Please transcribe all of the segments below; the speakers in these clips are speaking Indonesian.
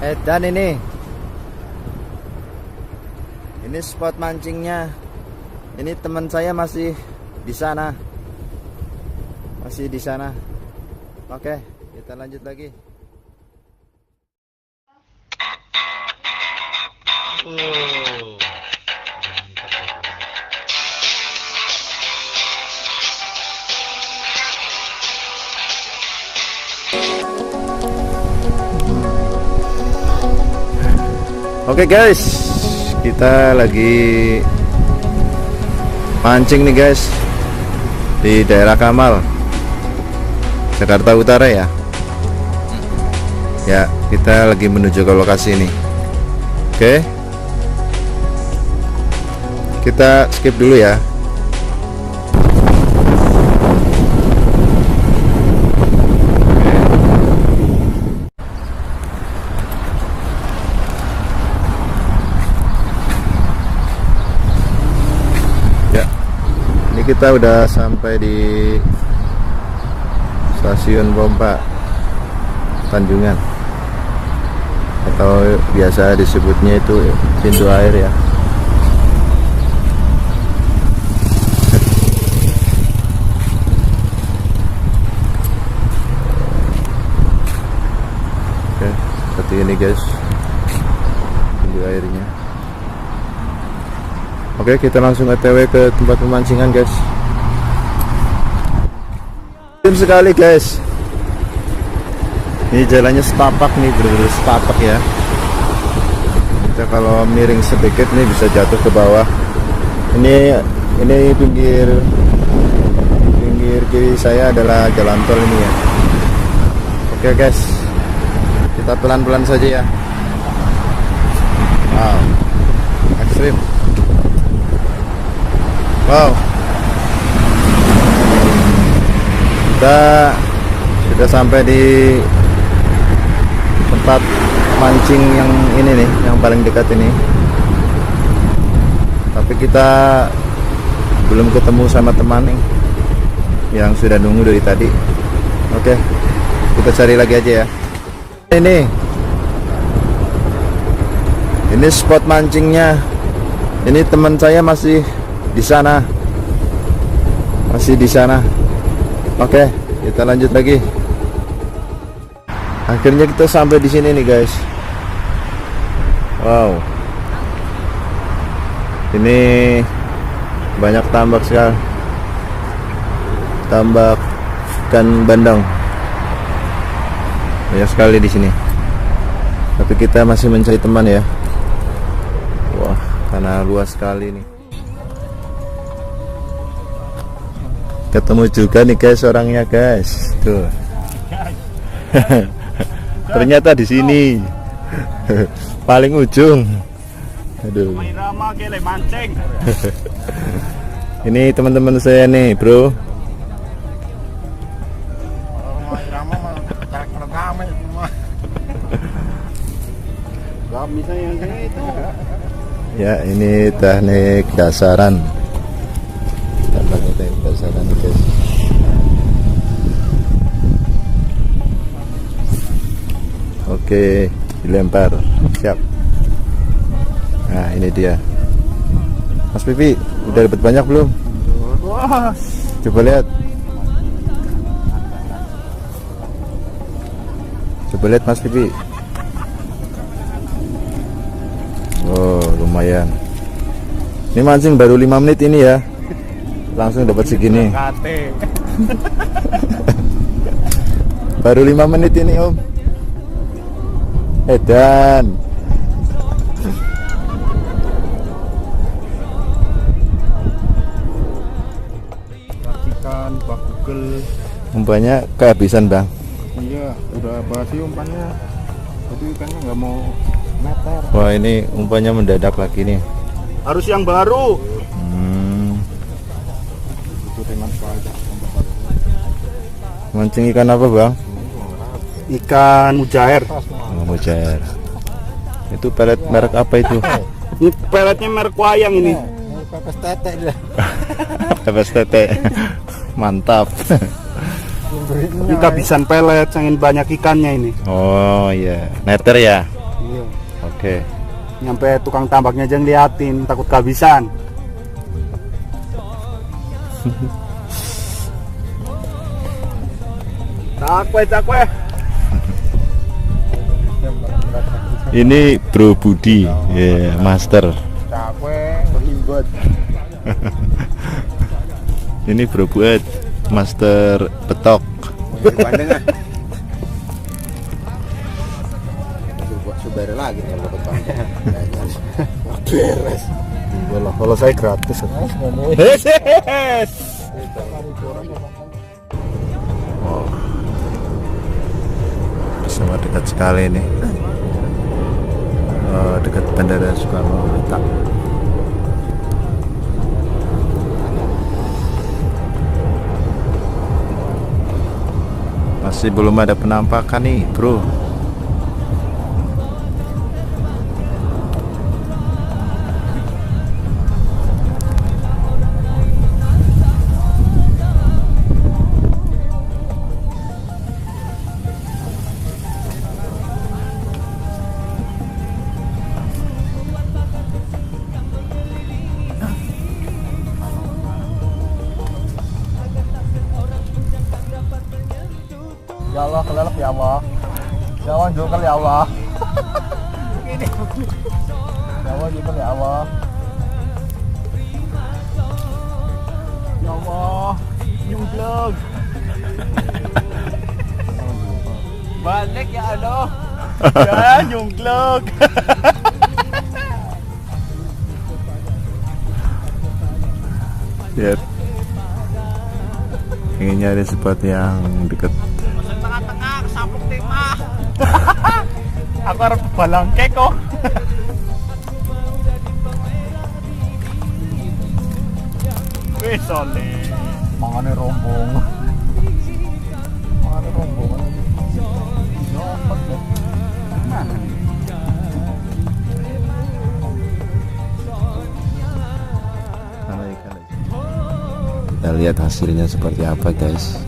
Dan ini spot mancingnya. Ini teman saya masih di sana. Oke, kita lanjut lagi. Oke guys, kita lagi mancing nih guys di daerah Kamal, Jakarta Utara ya. Ya, kita lagi menuju ke lokasi ini. Oke, kita skip dulu ya. Kita udah sampai di stasiun pompa Tanjungan, atau biasa disebutnya itu pintu air ya. Oke, seperti ini guys pintu airnya. Oke, kita langsung OTW ke tempat pemancingan guys. Tim sekali guys. Ini jalannya setapak nih, bener-bener setapak ya. Kita kalau miring sedikit nih bisa jatuh ke bawah. Ini pinggir kiri saya adalah jalan tol ini ya. Oke guys, kita pelan-pelan saja ya. Wow, ekstrim. Wow, kita sudah sampai di tempat mancing yang ini nih, yang paling dekat ini. Tapi kita belum ketemu sama teman nih yang sudah nunggu dari tadi. Oke, kita cari lagi aja ya. Ini spot mancingnya. Ini teman saya masih di sana. Oke, kita lanjut lagi. Akhirnya kita sampai di sini nih guys. Wow, ini banyak tambak sekali, tambak ikan bandeng banyak sekali di sini. Tapi kita masih mencari teman ya. Wah, karena luas sekali nih. Ketemu juga nih guys orangnya guys. Tuh. Ternyata di sini. Paling ujung. Aduh. Ini teman-teman saya nih, Bro. Ya, ini teknik dasaran. Guys. Oke, dilempar. Siap. Nah, ini dia. Mas Pipi, udah dapat banyak belum? Coba lihat. Mas Pipi. Oh, lumayan. Ini mancing baru 5 menit ini ya. Langsung dapat segini. Baru 5 menit ini Om. Edan. Ikan bakugel. Umpannya kehabisan Bang. Iya, udah basi umpannya. Tapi ikannya nggak mau meter. Wah, ini umpannya mendadak lagi nih. Harus yang baru. Mancing ikan apa Bang? Ikan mujair. Mujair. Itu pelet merek apa itu? Ini peletnya merek wayang ini. Pepes tete. Pepes tete. Mantap. Ini kehabisan pelet, sangin banyak ikannya ini. Oh iya, neter ya. Oke. Nyampe tukang tambaknya aja ngeliatin, takut kehabisan. Cakwe. Ini Bro Budi, ya, master. Cakwe, berlibat. Ini Bro Buat, master betok. Sudah lagi kalau betok. Beres. Enggak, kalau saya gratis. Wow. Pesawat dekat sekali nih. Dekat Bandara Soekarno-Hatta. Masih belum ada penampakan nih, bro. Ya Allah, kelelep ya Allah. Ya Allah, jokel ya Allah. Ini. Ya Allah, jokel ya Allah. Ya Allah, nyungklug. Balik ya Allah. Ya nyungklug. Lihat. Ingin nyari spot yang dekat. Tengah-tengah kesapuk timah. Aku harus balangke kok. Wih soleh. Mangane rombong. Mangane rombong. Mana nih? Kita lihat hasilnya seperti apa, guys.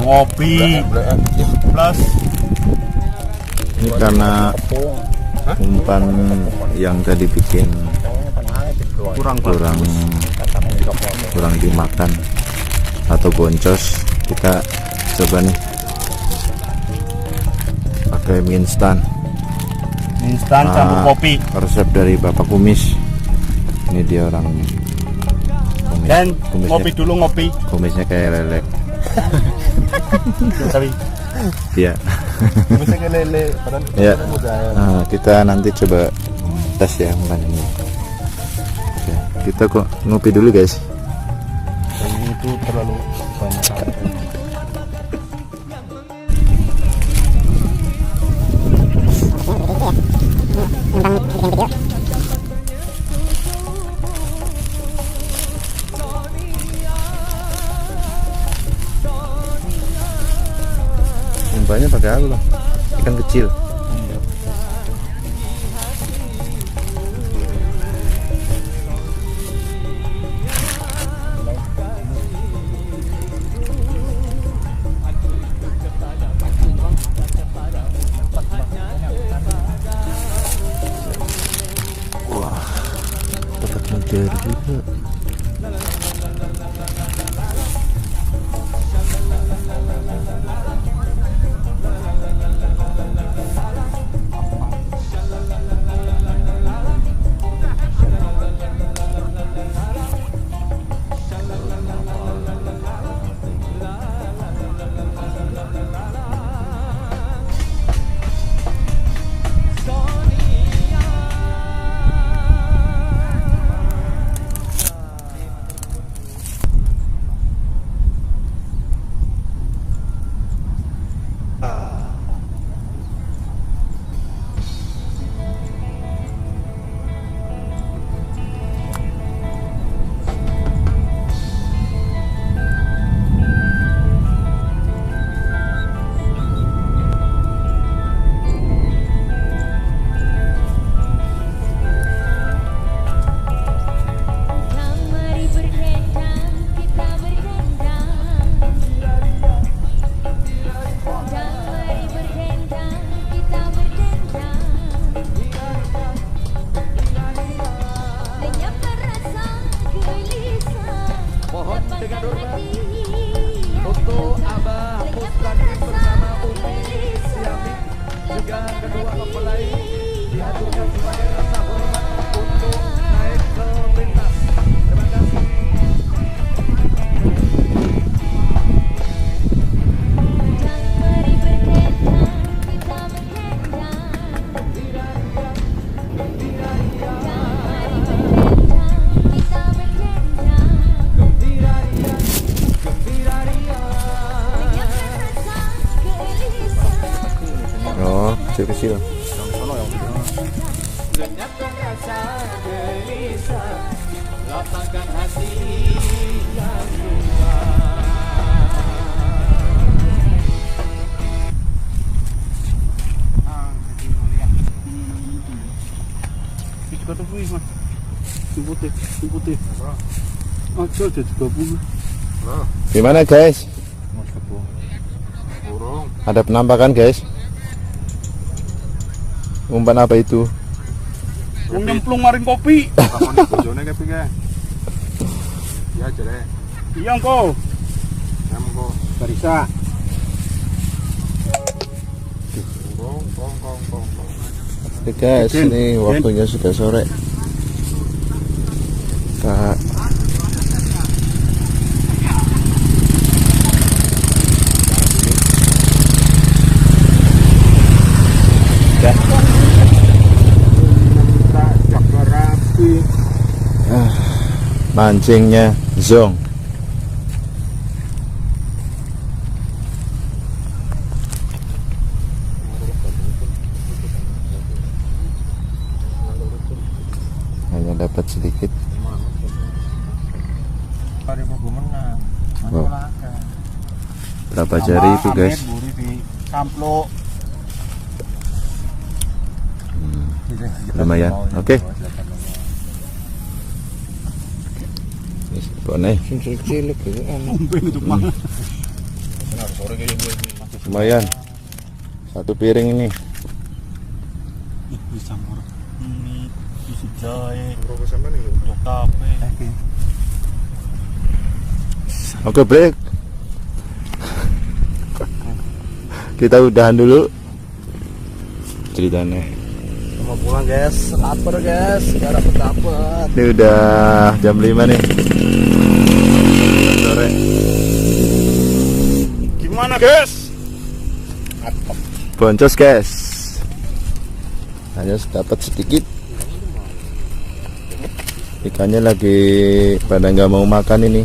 Ngopi plus ini karena umpan yang tadi bikin kurang dimakan atau boncos. Kita coba nih pakai mie instan campur kopi. Resep dari Bapak Kumis. Ini dia orangnya. Dan ngopi dulu, ngopi. Kumisnya kayak lele. Tapi iya. kumisnya kayak lele. Ya. Nah, kita nanti coba tes ya makanannya. Oke, kita kok ngopi dulu, guys. Ini itu terlalu banyak. Umpannya pakai apa, Bang? Ikan kecil. Wah, dapat ngejar juga. kecil-kecil. Lenyapkan rasa gelisah, lapangkan hati yang Gimana guys? Ada penampakan guys? Umpan apa itu? Nyemplung maring kopi. Ya jere. Iya engko. Namko. Barisa. Oke guys, ini waktunya sudah sore. Kita mancingnya zong. Hanya dapat sedikit. Wow. Berapa jari itu guys? Lumayan. Oke. Boleh. Lumayan. Satu piring ini. Oke break. Kita udahan dulu ceritanya. Mau pulang guys, lapar guys, sekarang dapat. Ini udah jam 5 nih. Sore. Gimana guys? Boncos guys. Hanya dapat sedikit. Ikannya lagi pada nggak mau makan ini.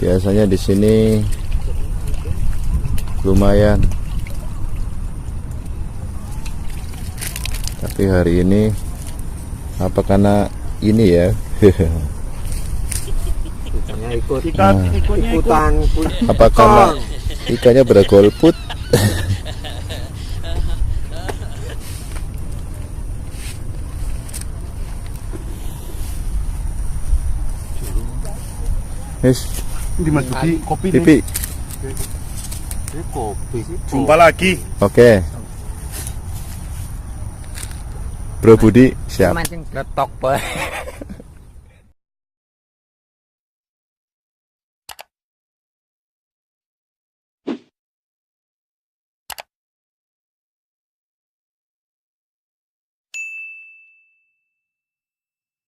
Biasanya di sini lumayan. Tapi hari ini apa karena ini ya? Ikutan. Apa karena ikannya bergolput? Yes. Dimasuki kopi Pipi. Kopi. Jumpa lagi. Oke. Bro Budi siap. mancing ketok, Pak.